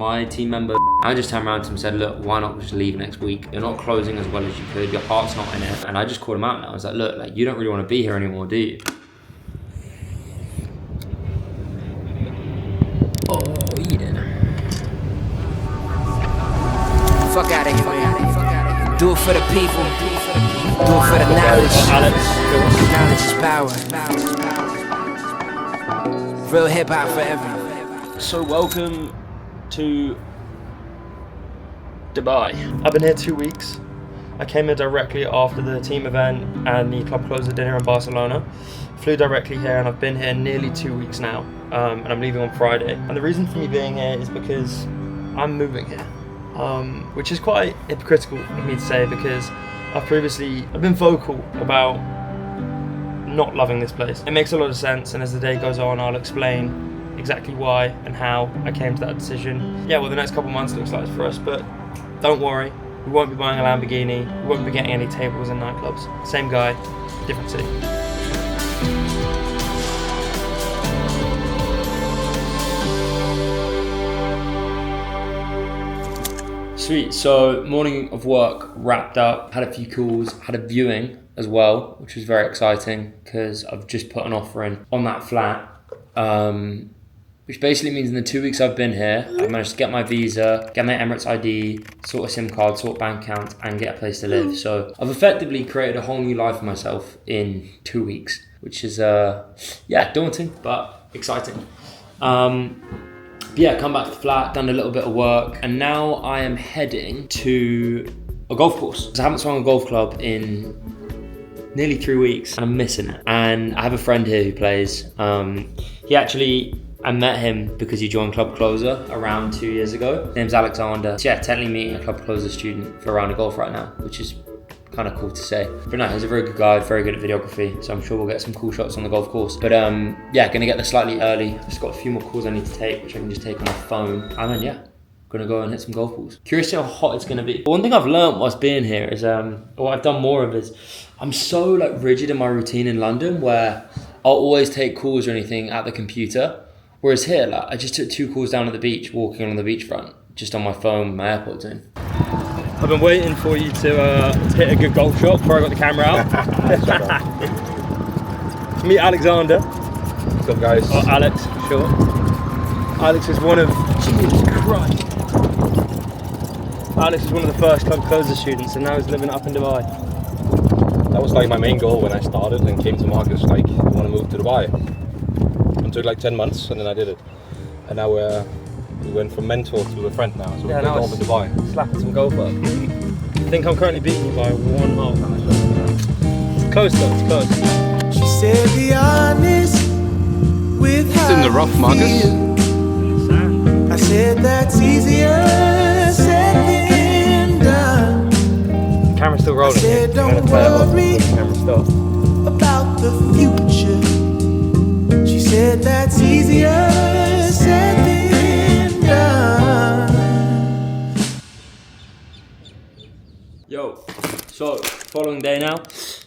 My team member, I just turned around to him and said, look, why not just leave next week? You're not closing as well as you could, your heart's not in it. And I just called him out now. I was like, look, you don't really want to be here anymore, do you? Oh, yeah. Fuck out of here, man. Do it for the people. Do it for the knowledge. Knowledge is power. Real hip hop forever. So welcome to Dubai. I've been here 2 weeks. I came here directly after the team event and the club closer dinner in Barcelona. Flew directly here and I've been here nearly 2 weeks now. And I'm leaving on Friday. And the reason for me being here is because I'm moving here. Which is quite hypocritical of me to say because I've been vocal about not loving this place. It makes a lot of sense, and as the day goes on I'll explain exactly why and how I came to that decision. Yeah, well, the next couple months looks like it's for us, but don't worry, we won't be buying a Lamborghini, we won't be getting any tables in nightclubs. Same guy, different city. Sweet, so morning of work wrapped up, had a few calls, had a viewing as well, which was very exciting because I've just put an offer in on that flat, which basically means in the 2 weeks I've been here, I've managed to get my visa, get my Emirates ID, sort a SIM card, sort bank account, and get a place to live. So I've effectively created a whole new life for myself in 2 weeks, which is, daunting, but exciting. Yeah, come back to the flat, done a little bit of work, and now I am heading to a golf course. I haven't swung a golf club in nearly 3 weeks, and I'm missing it. And I have a friend here who plays. I met him because he joined Club Closer around 2 years ago. His name's Alexander. So yeah, technically meeting a Club Closer student for a round of golf right now, which is kind of cool to say. But no, he's a very good guy, very good at videography, so I'm sure we'll get some cool shots on the golf course. But yeah, gonna get there slightly early. I've just got a few more calls I need to take, which I can just take on my phone. And then yeah, gonna go and hit some golf balls. Curious to see how hot it's gonna be. But one thing I've learned whilst being here is, what I've done more of is, I'm so rigid in my routine in London where I'll always take calls or anything at the computer. Whereas here, I just took 2 calls down at the beach, walking along the beachfront, just on my phone with my AirPods in. I've been waiting for you to hit a good golf shot before I got the camera out. Meet Alexander. What's up, guys? Or Alex, for short. Alex is one of... Jesus Christ. Alex is one of the first Club Closer students and now he's living up in Dubai. That was my main goal when I started and came to Marcus, I want to move to Dubai. It took 10 months and then I did it. And now we went from mentor to a friend now, so we're golf in Dubai. Slapping some golf up. I think I'm currently beating you by 1 hole. It's close though, it's close. She said be honest with how It's in the rough, Marcus. I said that's easier said than done. The camera's still rolling. I said I'm gonna don't play it off worry before the camera stops. about the future. She said that's easier said than done. Yo, so following day now,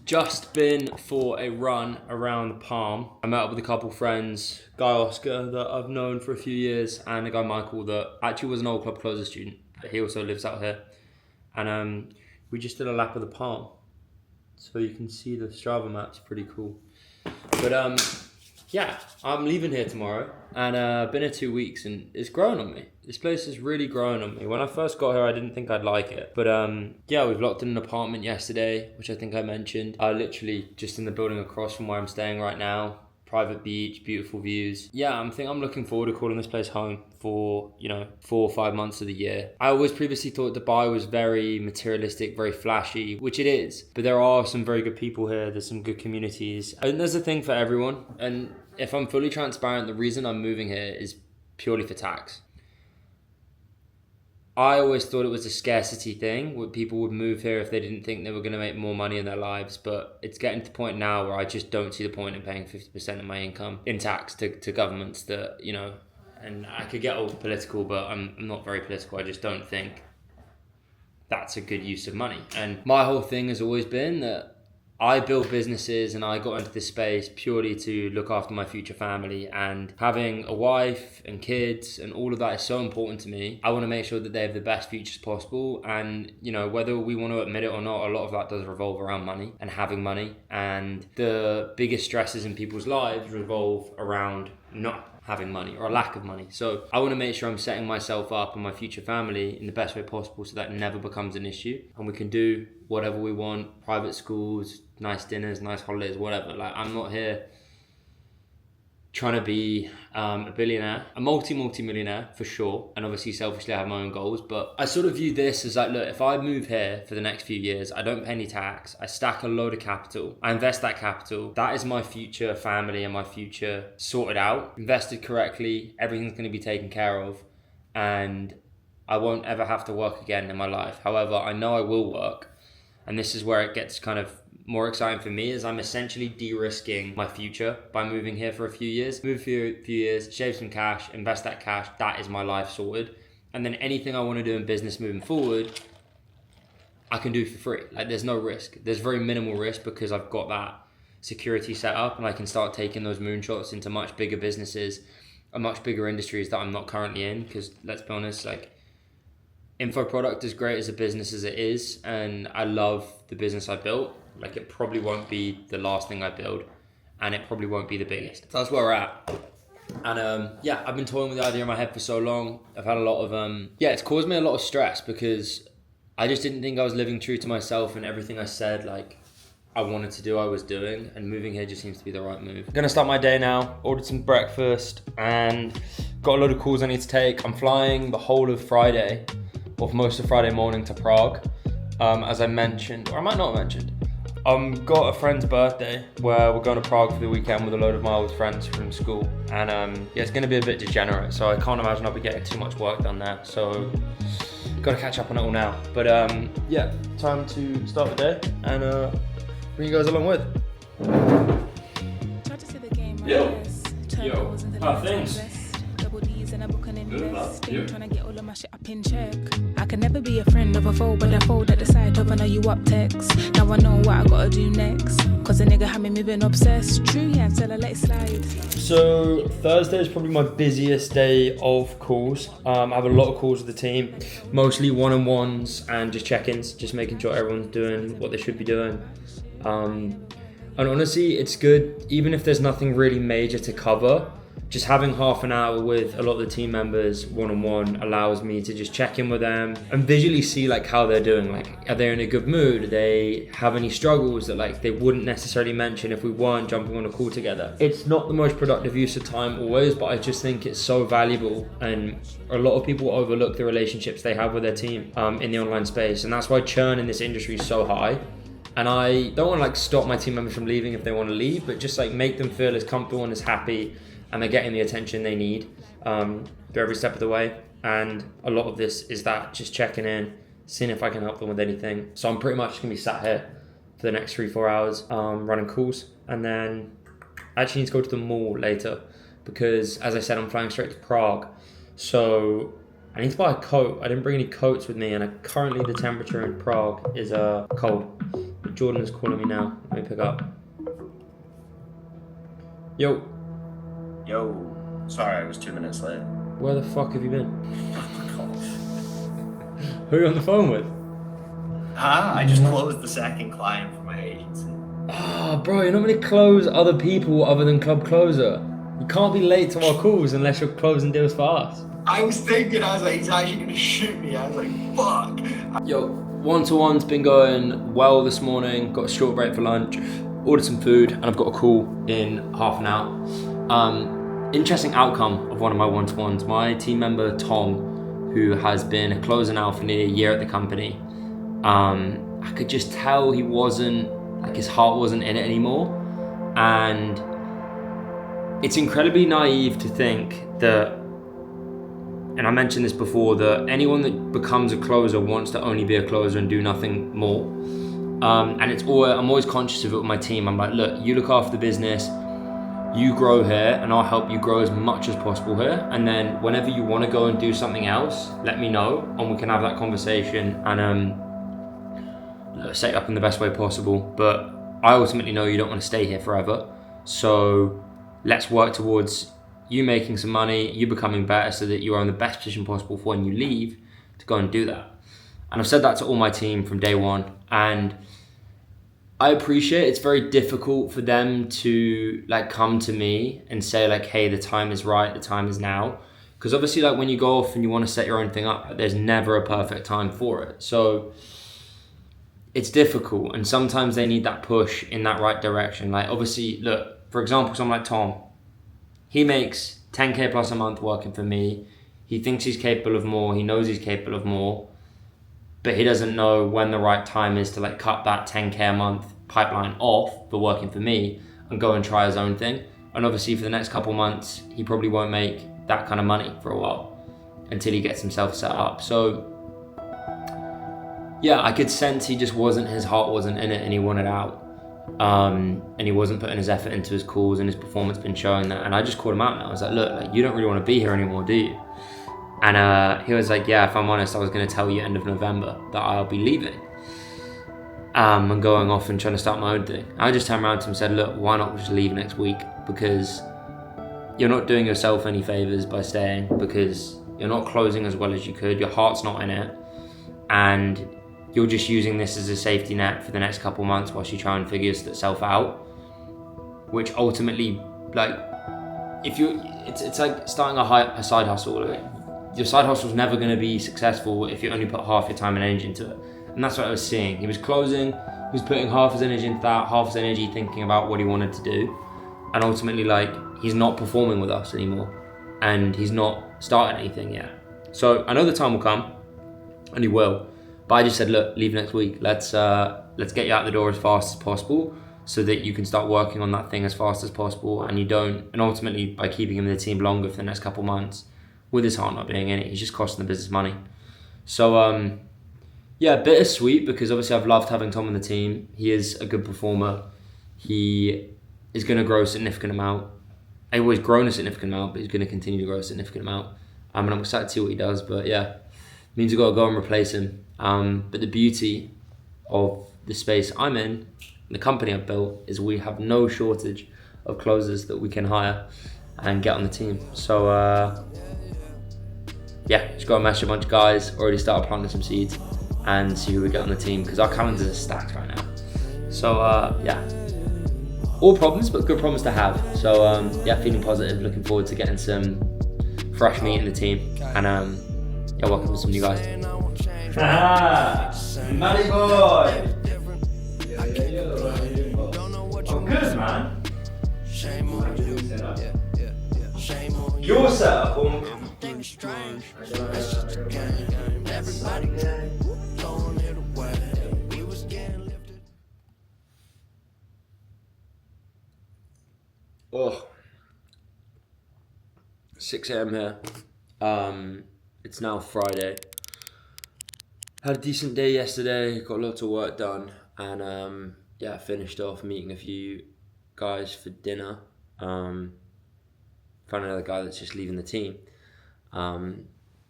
just been for a run around the Palm. I met up with a couple friends, guy Oscar that I've known for a few years, and a guy Michael that actually was an old Club Closer student, but he also lives out here. And we just did a lap of the Palm, so you can see the Strava map's pretty cool. But yeah, I'm leaving here tomorrow, and I've been here 2 weeks, and it's grown on me. This place has really grown on me. When I first got here, I didn't think I'd like it. But yeah, we've locked in an apartment yesterday, which I think I mentioned. Literally just in the building across from where I'm staying right now. Private beach, beautiful views. Yeah, I'm looking forward to calling this place home for, 4 or 5 months of the year. I always previously thought Dubai was very materialistic, very flashy, which it is. But there are some very good people here. There's some good communities. And there's a thing for everyone. And if I'm fully transparent, the reason I'm moving here is purely for tax. I always thought it was a scarcity thing, where people would move here if they didn't think they were going to make more money in their lives. But it's getting to the point now where I just don't see the point in paying 50% of my income in tax to governments that, and I could get all political, but I'm not very political. I just don't think that's a good use of money. And my whole thing has always been that I built businesses and I got into this space purely to look after my future family, and having a wife and kids and all of that is so important to me. I want to make sure that they have the best futures possible, and you know, whether we want to admit it or not, a lot of that does revolve around money and having money, and the biggest stresses in people's lives revolve around not having money or a lack of money. So I want to make sure I'm setting myself up and my future family in the best way possible so that never becomes an issue, and we can do whatever we want, private schools, nice dinners, nice holidays, whatever. Like, I'm not here trying to be a billionaire, a multi-millionaire for sure, and obviously selfishly I have my own goals, but I sort of view this as like, look, if I move here for the next few years, I don't pay any tax, I stack a load of capital, I invest that capital, that is my future family and my future sorted out, invested correctly, everything's going to be taken care of, and I won't ever have to work again in my life. However, I know I will work, and this is where it gets kind of more exciting for me, is I'm essentially de-risking my future by moving here for a few years. Move for a few years, shave some cash, invest that cash, that is my life sorted. And then anything I want to do in business moving forward, I can do for free. Like, there's no risk. There's very minimal risk because I've got that security set up, and I can start taking those moonshots into much bigger businesses and much bigger industries that I'm not currently in. Because let's be honest, like, info product, as great as a business as it is, and I love the business I built, like, it probably won't be the last thing I build, and it probably won't be the biggest. So that's where we're at. And yeah, I've been toying with the idea in my head for so long. I've had a lot of it's caused me a lot of stress because I just didn't think I was living true to myself, and everything I said like I wanted to do I was doing, and moving here just seems to be the right move. I'm gonna start my day now, ordered some breakfast and got a load of calls I need to take. I'm flying the whole of Friday, or most of Friday morning, to Prague. As I mentioned, or I might not have mentioned, got a friend's birthday where we're going to Prague for the weekend with a load of my old friends from school, and yeah, it's going to be a bit degenerate, so I can't imagine I'll be getting too much work done there, so got to catch up on it all now. But yeah, time to start the day and bring you guys along with. Try to see the game right. Yo. Yes. Turn Yo. goals into How the things? invest. Double D's and a book and Good, invest. man. You? Trying to get all of my shit up in check. I can never be a friend of a foe, but I fold at the sight of I know you up text. Now I know what I gotta do next. Cause a nigga had me moving obsessed. True, yeah, until I let it slide. So Thursday is probably my busiest day of calls. I have a lot of calls with the team, mostly one-on-ones and just check-ins, just making sure everyone's doing what they should be doing. And honestly, it's good, even if there's nothing really major to cover, just having half an hour with a lot of the team members one-on-one allows me to just check in with them and visually see like how they're doing. Like, are they in a good mood? Do they have any struggles that like they wouldn't necessarily mention if we weren't jumping on a call together? It's not the most productive use of time always, but I just think it's so valuable, and a lot of people overlook the relationships they have with their team in the online space, and that's why churn in this industry is so high. And I don't want to like stop my team members from leaving if they want to leave, but just like make them feel as comfortable and as happy, and they're getting the attention they need through every step of the way. And a lot of this is that, just checking in, seeing if I can help them with anything. So I'm pretty much just gonna be sat here for the next 3-4 hours running calls, and then I actually need to go to the mall later because, as I said, I'm flying straight to Prague. So I need to buy a coat. I didn't bring any coats with me, and currently the temperature in Prague is cold. Jordan is calling me now. Let me pick up. Yo. Yo, sorry, I was 2 minutes late. Where the fuck have you been? Who are you on the phone with? I just closed the second client for my agency. Bro, you're not going to close other people other than Club Closer. You can't be late to our calls unless you're closing deals for us. I was thinking, I was like, he's actually gonna shoot me. I was like, fuck. Yo, one-to-one's been going well this morning. Got a short break for lunch, ordered some food, and I've got a call in half an hour. Interesting outcome of one of my one-to-ones. My team member Tom, who has been a closer now for nearly a year at the company, I could just tell he wasn't, like, his heart wasn't in it anymore. And it's incredibly naive to think that, and I mentioned this before, that anyone that becomes a closer wants to only be a closer and do nothing more. And I'm always conscious of it with my team. I'm like, look, you look after the business, you grow here, and I'll help you grow as much as possible here. And then whenever you want to go and do something else, let me know, and we can have that conversation and set it up in the best way possible. But I ultimately know you don't want to stay here forever. So let's work towards you making some money, you becoming better so that you are in the best position possible for when you leave to go and do that. And I've said that to all my team from day one. And I appreciate it's very difficult for them to like come to me and say like, hey, the time is right, the time is now. Because obviously like when you go off and you want to set your own thing up, there's never a perfect time for it. So it's difficult, and sometimes they need that push in that right direction. Like obviously, look, for example, someone like Tom, he makes 10K plus a month working for me. He thinks he's capable of more. He knows he's capable of more, but he doesn't know when the right time is to like cut that 10K a month pipeline off for working for me and go and try his own thing. And obviously for the next couple months, he probably won't make that kind of money for a while until he gets himself set up. So yeah, I could sense his heart wasn't in it and he wanted out. And he wasn't putting his effort into his calls, and his performance been showing that. And I just called him out and I was like, look, like you don't really want to be here anymore, do you? And he was like, yeah, if I'm honest, I was going to tell you end of November that I'll be leaving. And going off and trying to start my own thing. I just turned around to him and said, look, why not just leave next week? Because you're not doing yourself any favors by staying, because you're not closing as well as you could. Your heart's not in it. And you're just using this as a safety net for the next couple months whilst you try and figure yourself out. Which ultimately, like, it's like starting a side hustle. Like, your side hustle is never going to be successful if you only put half your time and energy into it. And that's what I was seeing. He was closing, he was putting half his energy into that, half his energy thinking about what he wanted to do. And ultimately, like, he's not performing with us anymore. And he's not starting anything yet. So I know the time will come, and he will. But I just said, look, leave next week. Let's get you out the door as fast as possible so that you can start working on that thing as fast as possible. And ultimately by keeping him in the team longer for the next couple months, with his heart not being in it, he's just costing the business money. So yeah, bittersweet, because obviously I've loved having Tom on the team. He is a good performer. He is going to grow a significant amount. I've always grown a significant amount, but he's going to continue to grow a significant amount. And I'm excited to see what he does. But yeah, means we've got to go and replace him. But the beauty of the space I'm in, the company I've built, is we have no shortage of closers that we can hire and get on the team. So yeah, just go and match a bunch of guys, already started planting some seeds, and see who we get on the team, because our calendars are stacked right now. So yeah, all problems, but good problems to have. So yeah, feeling positive, looking forward to getting some fresh meat in the team, and yeah, welcome to some new guys. Matty boy! I'm good, man. Your setup on. Oh, 6 a.m. here. It's now Friday. Had a decent day yesterday, got lots of work done, and yeah, finished off meeting a few guys for dinner. Found another guy that's just leaving the team,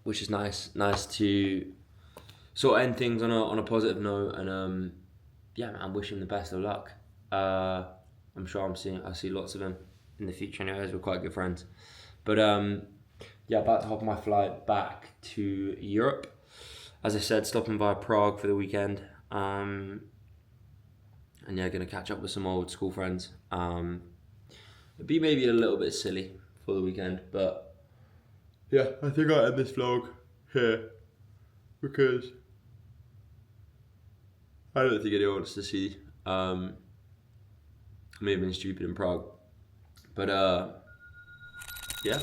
which is nice. Nice to sort of end things on a positive note, and yeah, man, I wish him the best of luck. I'm sure I'll see lots of him in the future anyways. We're quite good friends. But yeah, about to hop on my flight back to Europe. As I said, stopping by Prague for the weekend. And yeah, gonna catch up with some old school friends. It'd be maybe a little bit silly for the weekend, but yeah, I think I'll end this vlog here because I don't think anyone wants to see me have been stupid in Prague. But yeah.